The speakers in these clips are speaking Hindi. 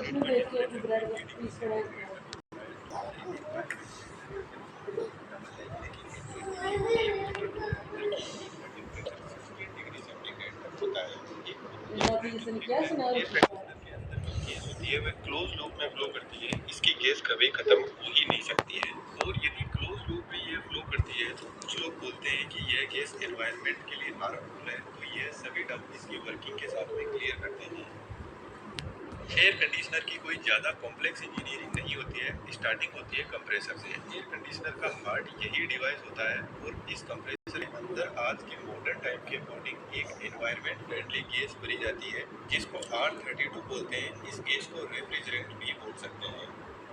इसमें देख के कि ब्रेड का पीस करा क्लोज लूप में फ्लो करती है, इसकी गैस कभी खत्म हो ही नहीं सकती है। और यदि क्लोज लूप में ये फ्लो करती है तो कुछ लोग बोलते हैं कि यह गैस एनवायरनमेंट के लिए हार्मफुल है। तो ये सभी डाउट इसकी वर्किंग के साथ में क्लियर करते हैं। एयर कंडीशनर की कोई ज़्यादा कॉम्प्लेक्स इंजीनियरिंग नहीं होती है, स्टार्टिंग होती है कंप्रेसर से। एयर कंडीशनर का हार्ट यही डिवाइस होता है और इस कंप्रेसर के अंदर आज के मॉडर्न टाइम के अकॉर्डिंग एक एनवायरनमेंट फ्रेंडली गैस भरी जाती है जिसको R32 बोलते हैं। इस गैस को रेफ्रिजरेंट भी बोल सकते हैं।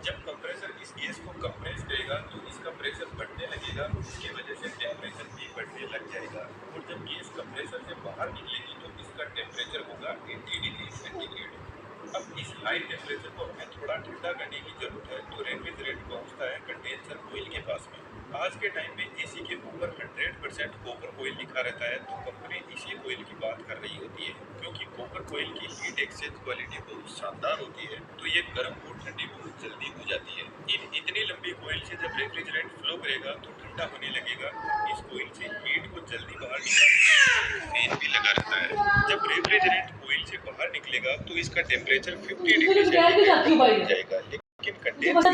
जब कंप्रेसर इस गैस को कंप्रेस करेगा तो इसका प्रेशर बढ़ने लगेगा, उसकी वजह से टेम्परेचर भी बढ़ने लग जाएगा। और जब गैस कंप्रेसर से बाहर निकलेगी तो इसका टेम्परेचर होगा 80 डिग्री सेंटीग्रेड। अब इस हाई टेम्परेचर को हमें थोड़ा ठंडा करने की जरूरत है, तो रेफ्रिजरेंट पहुंचता है कंडेंसर कोयल के पास में। आज के टाइम में एसी के ऊपर 100% कॉपर कोयल लिखा रहता है, तो कंपनी इसी कोयल की बात कर रही होती है। क्योंकि कॉपर कोयल की हीट एक्सचेंज क्वालिटी बहुत शानदार होती है, तो ये गर्म और ठंडी बहुत जल्दी हो जाती है। इतनी लंबी कोयल से जब रेफ्रिजरेंट फ्लो करेगा तो ठंडा होने लगेगा। इस कोयल से हीट को जल्दी बाहर निकालने फैन भी लगा रहता है। जब रेफ्रिजरेंट कोयल से बाहर निकलेगा तो इसका टेम्परेचर 50 डिग्री सेंटीग्रेड हो जाएगा। लेकिन कंडेंसर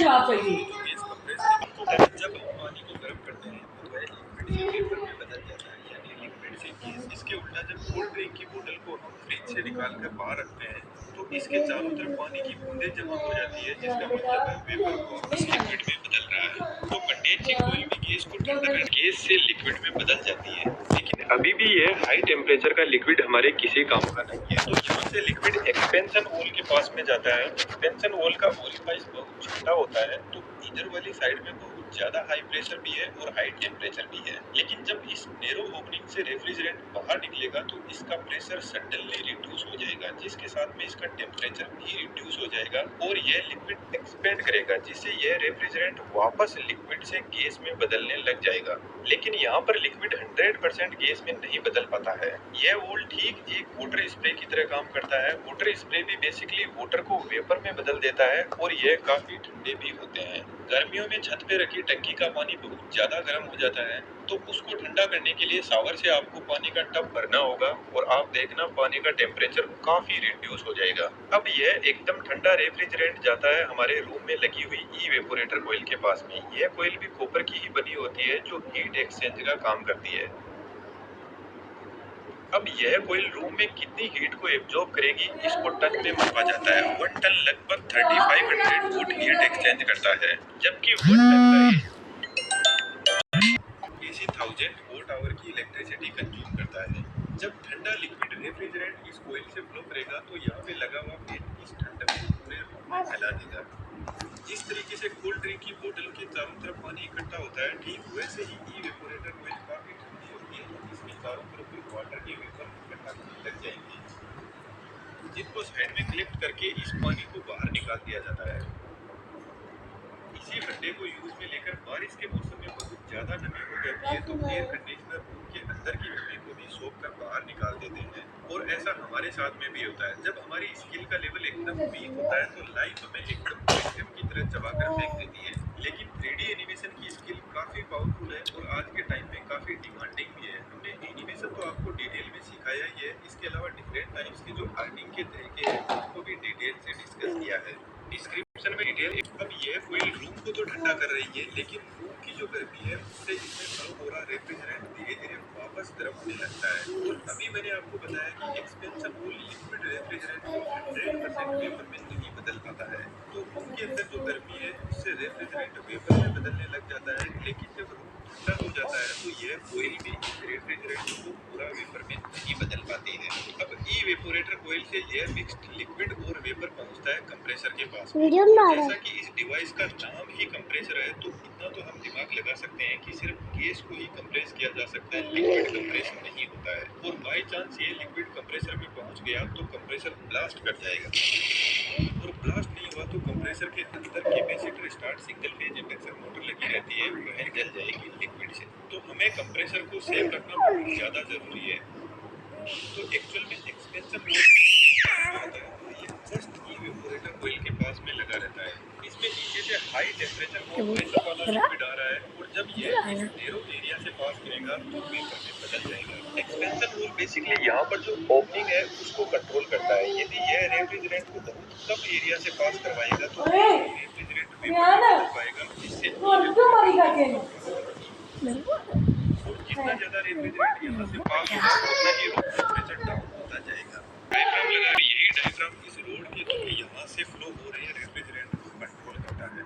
जब हम पानी को गर्म करते हैं तो वह लिक्विड से वेपर में बदल जाता है, यानी लिक्विड से गैस। इसके उल्टा जब कोल्ड ड्रिंक की बोतल को हम फ्रिज से निकाल कर बाहर रखते हैं तो इसके चारों तरफ पानी की बूंदें जमा हो जाती है, जिसका मतलब है वेपर वापस लिक्विड में बदल रहा है। तो कंडेंसिंग कोयल भी गैस को ठंडा कर गैस से लिक्विड में बदल जाती है। लेकिन अभी भी यह हाई टेम्परेचर का लिक्विड हमारे किसी काम का नहीं है। तो यहाँ से लिक्विड एक्सपेंशन होल के पास में जाता है। एक्सपेंशन होल का ओरिफाइस बहुत छोटा होता है, तो इधर वाली साइड में बहुत ज्यादा हाई प्रेशर भी है और हाई टेम्परेचर भी है। लेकिन जब इस नैरो ओपनिंग से रेफ्रिजरेंट बाहर निकलेगा तो इसका प्रेशर सडनली रिड्यूस हो जाएगा, जिसके साथ में इसका टेम्परेचर भी रिड्यूस हो जाएगा और यह लिक्विड एक्सपेंड करेगा, जिससे यह रेफ्रिजरेंट वापस लिक्विड से गैस में बदलने लग जाएगा। लेकिन यहाँ पर लिक्विड 100% गैस में नहीं बदल पाता है। यह वोल ठीक एक वाटर स्प्रे की तरह काम करता है। वाटर स्प्रे भी बेसिकली वाटर को वेपर में बदल देता है और यह काफी ठंडे भी होते हैं। गर्मियों में छत पे रखी टंकी का पानी बहुत ज्यादा गर्म हो जाता है, तो उसको ठंडा करने के लिए शावर से आपको पानी का टब भरना होगा और आप देखना पानी का टेम्परेचर काफी रिड्यूस हो जाएगा। अब यह एकदम ठंडा रेफ्रिजरेंट जाता है हमारे रूम में लगी हुई इवेपोरेटर कोयल के पास में। यह कोयल भी कॉपर की ही बनी होती है जो हीट एक्सचेंज का काम करती है। अब यह कोयल रूम में कितनी हीट को एब्जॉर्ब करेगी इसको टन में मापा जाता है। 1 टन लगभग 3500 वोट हीट एक्सचेंज करता है, जबकि 1 टन का एसी 1000 वोट आवर की इलेक्ट्रिसिटी कंज्यूम करता है। जब ठंडा लिक्विड रेफ्रिजरेंट इस कोयल से फ्लो करेगा तो यहाँ पे लगा हुआ फैन इस ठंड को पूरे रूम में फैला देगा। जिस तरीके से कोल्ड ड्रिंक की बोतल के चारों तरफ पानी इकट्ठा होता है, ठीक वैसे ही इवेपोरेटर कोयल काफी ठंडी होती है, तो इसके चारों तरफ भी वाटर के वेपर इकट्ठा होने लग जाएंगे, जिनको साइड में कलेक्ट करके इस पानी को बाहर निकाल दिया जाता है। इसी ठंडे को यूज में लेकर बारिश के मौसम में बहुत ज्यादा नमी हो जाती है तो एयर कंडीशनर रूम के अंदर की नमी को भी सोख कर बाहर निकाल देते हैं। और ऐसा हमारे साथ में भी होता है। जब हमारी स्किल का लेवल एकदम वीक होता है तो लाइफ हमें एकदम पोइजन की तरह चबाकर फेंक देती है। लेकिन 3D एनिमेशन की स्किल काफी पावरफुल है और आज के टाइम में काफी डिमांडिंग भी है। हमने एनिमेशन तो आपको डिटेल में सिखाया ही है, इसके अलावा डिफरेंट टाइप्स के जो आर्टिंग के तरीके हैं उनको भी डिटेल से डिस्कस किया है डिस्क्रिप्शन में डिटेल। अब ये कोई रूम को तो ठंडा कर रही है, लेकिन रूम की जो गर्मी है उससे इसमें फ्लो हो रहा रेफ्रिजरेंट धीरे धीरे वापस गर्म होने लगता है। और अभी मैंने आपको बताया कि एक्सपेंशन होल लिक्विड रेफ्रिजरेंट को 100% वेपर में नहीं बदल पाता है, तो रूम के अंदर जो गर्मी है उससे रेफ्रिजरेंट वेपर में बदलने लग जाता है। लेकिन जब रूम ठंडा हो जाता है तो यह कोयल भी इस रेफ्रिजरेंट को पूरा वेपर में नहीं बदल पाती है। अब इवेपोरेटर कोयल से एयर मिक्स्ड लिक्विड और वेपर पहुंचता है कंप्रेसर के पास में। जैसा कि इस डिवाइस का नाम ही कंप्रेसर है, तो इतना तो हम दिमाग लगा सकते हैं कि सिर्फ गैस को ही कंप्रेस किया जा सकता है, लिक्विड कंप्रेशन नहीं होता है। और बाई चांस ये लिक्विड कंप्रेसर में पहुंच गया तो कंप्रेसर ब्लास्ट कर जाएगा, और ब्लास्ट नहीं हुआ तो कंप्रेसर के अंदर capacitor start single phase induction motor लगी रहती है, वह जल जाएगी लिक्विड से। तो हमें कंप्रेसर को सेफ रखना बहुत ज्यादा जरूरी है। तो एक्चुअल में एक्सपेंशन होता है, ये जस्ट इवेपोरेटर कोयल के लगा रहता है। इसमें नीचे से हाई टेम्परेचर और प्रेशर वाला लिक्विड आ रहा है और जब ये इस नैरो एरिया से पास करेगा तो वेपर में बदल जाएगा। एक्सपेंशन होल बेसिकली यहाँ पर जो ओपनिंग है उसको कंट्रोल करता है। यदि यह रेफ्रिजरेंट को बहुत कम एरिया से पास करवाएगा तो रेफ्रिजरेंट वेपर में बदल पाएगा, जिससे और जितना ज्यादा रेफ्रिजरेंट यहाँ से पास होगा उतना ही रूम टेम्परेचर डाउन होता जाएगा। डायफ्राम लगा, यही डायफ्राम इस रोड के थ्रू यहाँ से फ्लो हो रहे रेफ्रिजरेंट को कंट्रोल करता है।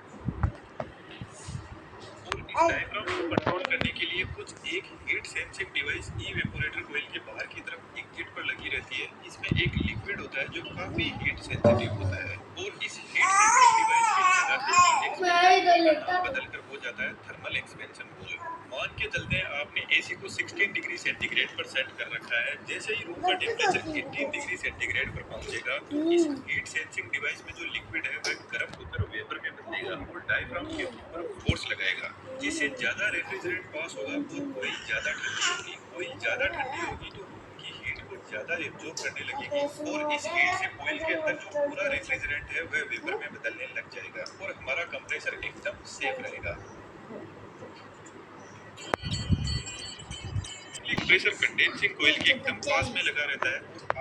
और इस डायफ्राम को कंट्रोल करने के लिए कुछ एक heat sensing device evaporator coil के बाहर की तरफ एक किट पर लगी रहती है। इसमें एक लिक्विड होता है जो काफी हीट सेंसिटिव होता है और इस हीट सेंसिंग डिवाइस के बदलकर हो जाता है थर्मल एक्सपेंशन होल। मान के चलते हैं आपने एसी को 16 डिग्री सेंटीग्रेड पर सेट कर रखा है। जैसे ही रूम का टेम्परेचर 18 डिग्री सेंटीग्रेड पर पहुंचेगा तो इस हीट सेंसिंग डिवाइस में जो लिक्विड है वह गर्म होकर वेपर में बदलेगा और डायफ्राम के ऊपर फोर्स लगाएगा, जिससे ज्यादा रेफ्रिजरेंट पास होगा और कोई ज्यादा ठंडी होगी। कोई ज्यादा ठंडी होगी तो रूम की हीट को ज्यादा एब्जॉर्ब करने लगेगी और इस हीट से कॉइल के अंदर जो पूरा रेफ्रिजरेंट है वह वेपर में बदलने लग जाएगा और हमारा कंप्रेसर एकदम सेफ रहेगा। कंप्रेसर कंडेंसिंग कॉइल के एकदम पास में लगा रहता है।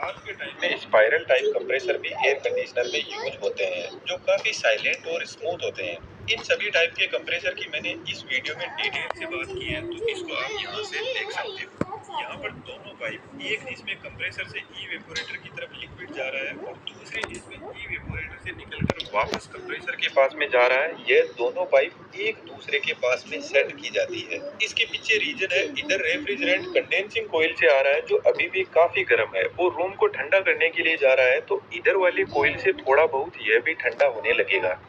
आज के टाइम में स्पाइरल टाइप कंप्रेसर भी एयर कंडीशनर में यूज होते हैं जो काफी साइलेंट और स्मूथ होते हैं। इन सभी टाइप के कंप्रेसर की मैंने इस वीडियो में डिटेल से बात की है, तो इसको आप यहाँ से देख सकते हो। यहाँ पर दोनों पाइप, एक इसमें कंप्रेसर से इवेपोरेटर की तरफ लिक्विड जा रहा है और दूसरे इसमें इवेपोरेटर से निकलकर वापस कंप्रेसर के पास में जा रहा है। यह दोनों पाइप एक दूसरे के पास में सेट की जाती है। इसके पीछे रीजन है, इधर रेफ्रिजरेंट कंडेंसिंग कॉइल से आ रहा है जो अभी भी काफी गर्म है और रूम को ठंडा करने के लिए जा रहा है, तो इधर वाली कॉइल से थोड़ा बहुत यह भी ठंडा होने लगेगा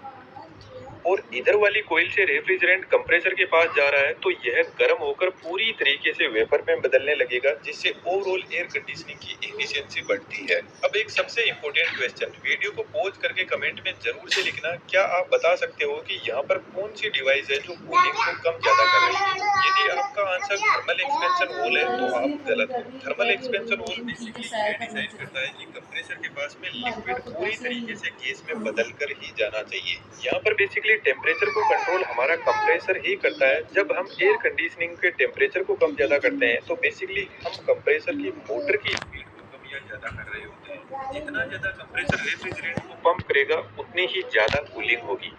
और इधर वाली कॉइल से रेफ्रिजरेंट कंप्रेसर के पास जा रहा है तो यह गर्म होकर पूरी तरीके से वेपर में बदलने लगेगा, जिससे ओवरऑल एयर कंडीशनिंग की एफिशिएंसी बढ़ती है। अब एक सबसे इम्पोर्टेंट क्वेश्चन, वीडियो को पॉज करके कमेंट में जरूर से लिखना, क्या आप बता सकते हो कि यहाँ पर कौन सी डिवाइस है जो कूलिंग को कम ज्यादा कर रही है? यदि आपका आंसर थर्मल एक्सपेंशन होल है तो आप गलत हो। थर्मल एक्सपेंशन होल बेसिकली ये डिसाइड करता है कि कंप्रेसर के पास में लिक्विड पूरी तरीके से गैस में बदल कर ही जाना चाहिए। यहाँ पर बेसिकली टेम्परेचर को कंट्रोल हमारा कंप्रेसर ही करता है। जब हम एयर कंडीशनिंग के टेम्परेचर को कम ज्यादा करते हैं तो बेसिकली हम कंप्रेसर की मोटर की स्पीड को कम या ज्यादा कर रहे होते हैं। जितना ज्यादा कंप्रेसर रेफ्रिजरेंट को पंप करेगा उतनी ही ज्यादा कूलिंग होगी।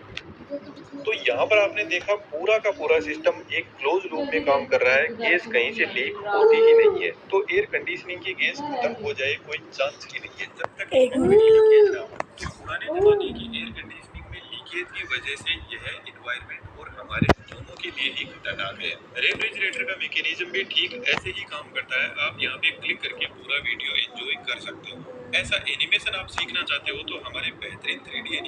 तो यहाँ पर आपने देखा पूरा का पूरा सिस्टम एक क्लोज लूप में काम कर रहा है, गैस कहीं से लीक होती ही नहीं है। तो एयर कंडीशनिंग की गैस खत्म हो जाए कोई चांस ही नहीं है जब तक लीकेज ना हो। तो पुराने जमाने की एयर कंडीशनिंग में लीकेज की वजह से यह एनवायरनमेंट और हमारे दोनों के लिए ही खतरनाक है। रेफ्रिजरेटर का मैकेनिज्म भी ठीक ऐसे ही काम करता है। आप यहाँ पे क्लिक करके पूरा वीडियो एंजॉय कर सकते हो। ऐसा एनिमेशन आप सीखना चाहते हो तो हमारे बेहतरीन 3D